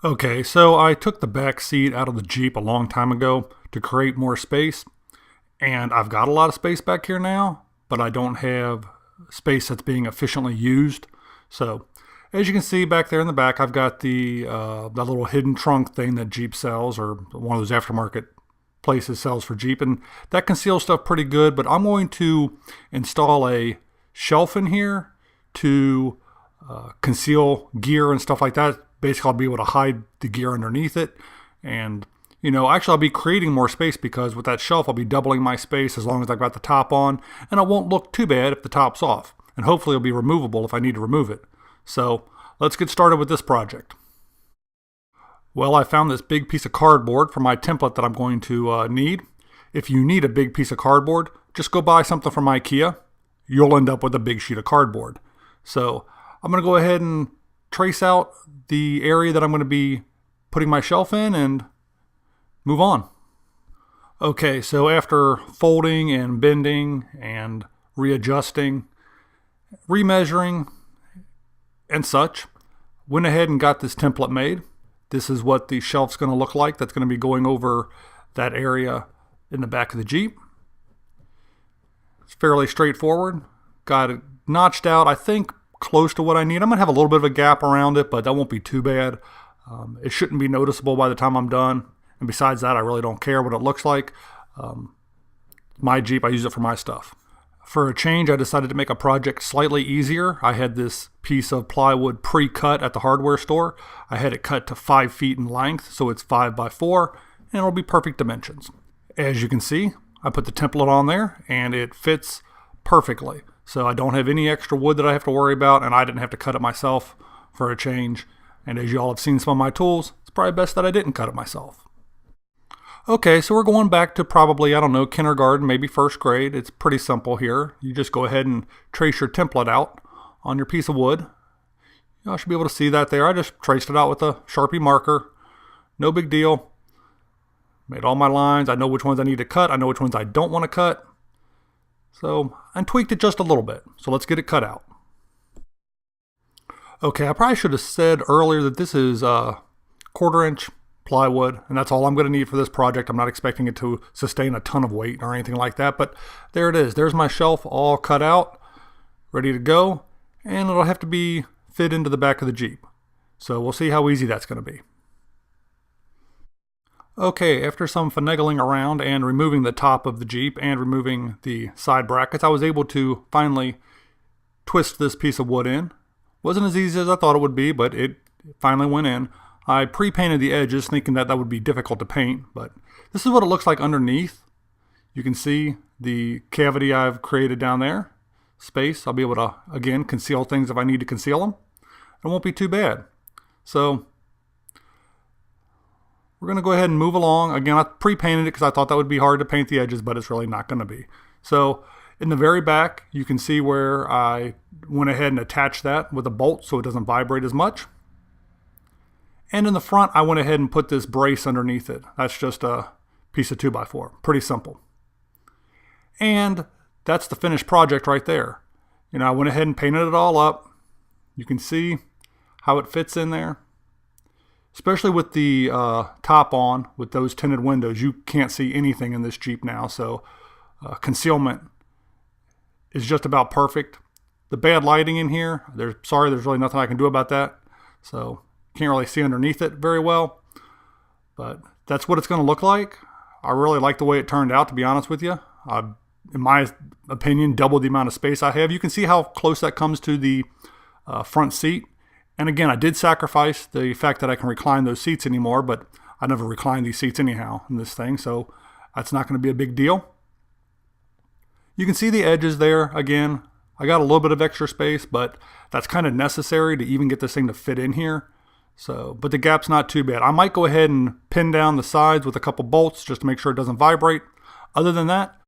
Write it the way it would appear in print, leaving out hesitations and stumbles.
Okay, so I took the back seat out of the Jeep a long time ago to create more space, and I've got a lot of space back here now, but I don't have space that's being efficiently used. So, as you can see back there in the back, I've got that little hidden trunk thing that Jeep sells, or one of those aftermarket places sells for Jeep, and that conceals stuff pretty good. But I'm going to install a shelf in here to conceal gear and stuff like that. Basically, I'll be able to hide the gear underneath it. And, actually I'll be creating more space because with that shelf, I'll be doubling my space as long as I've got the top on. And it won't look too bad if the top's off. And hopefully it'll be removable if I need to remove it. So let's get started with this project. Well, I found this big piece of cardboard for my template that I'm going to need. If you need a big piece of cardboard, just go buy something from IKEA. You'll end up with a big sheet of cardboard. So I'm going to go ahead and trace out the area that I'm going to be putting my shelf in and move on. Okay, so after folding and bending and readjusting, remeasuring, and such, went ahead and got this template made. This is what the shelf's going to look like. That's going to be going over that area in the back of the Jeep. It's fairly straightforward. Got it notched out, I think, close to what I need. I'm going to have a little bit of a gap around it, but that won't be too bad. It shouldn't be noticeable by the time I'm done. And besides that, I really don't care what it looks like. My Jeep, I use it for my stuff. For a change, I decided to make a project slightly easier. I had this piece of plywood pre-cut at the hardware store. I had it cut to 5 feet in length, so it's 5 by 4, and it'll be perfect dimensions. As you can see, I put the template on there, and it fits perfectly. So I don't have any extra wood that I have to worry about, and I didn't have to cut it myself for a change. And as you all have seen some of my tools, it's probably best that I didn't cut it myself. Okay, so we're going back to probably, I don't know, kindergarten, maybe first grade. It's pretty simple here. You just go ahead and trace your template out on your piece of wood. I should be able to see that there. I just traced it out with a Sharpie marker. No big deal. Made all my lines. I know which ones I need to cut. I know which ones I don't want to cut. So I tweaked it just a little bit. So let's get it cut out. Okay, I probably should have said earlier that this is 1/4 inch plywood, and that's all I'm going to need for this project. I'm not expecting it to sustain a ton of weight or anything like that, but there it is. There's my shelf all cut out, ready to go, and it'll have to be fit into the back of the Jeep. So we'll see how easy that's going to be. Okay, after some finagling around and removing the top of the Jeep and removing the side brackets, I was able to finally twist this piece of wood in. Wasn't as easy as I thought it would be, but it finally went in. I pre-painted the edges thinking that would be difficult to paint, but this is what it looks like underneath. You can see the cavity I've created down there. Space. I'll be able to, again, conceal things if I need to conceal them. It won't be too bad. So we're going to go ahead and move along. Again, I pre-painted it because I thought that would be hard to paint the edges, but it's really not going to be. So in the very back, you can see where I went ahead and attached that with a bolt so it doesn't vibrate as much. And in the front, I went ahead and put this brace underneath it. That's just a piece of 2x4. Pretty simple. And that's the finished project right there. I went ahead and painted it all up. You can see how it fits in there. Especially with the top on, with those tinted windows, you can't see anything in this Jeep now, so concealment is just about perfect. The bad lighting in here, there's really nothing I can do about that, so can't really see underneath it very well, but that's what it's going to look like. I really like the way it turned out, to be honest with you. In my opinion, doubled the amount of space I have. You can see how close that comes to the front seat. And again, I did sacrifice the fact that I can recline those seats anymore, but I never recline these seats anyhow in this thing, so that's not going to be a big deal. You can see the edges there. Again, I got a little bit of extra space, but that's kind of necessary to even get this thing to fit in here. So, but the gap's not too bad. I might go ahead and pin down the sides with a couple bolts just to make sure it doesn't vibrate. Other than that,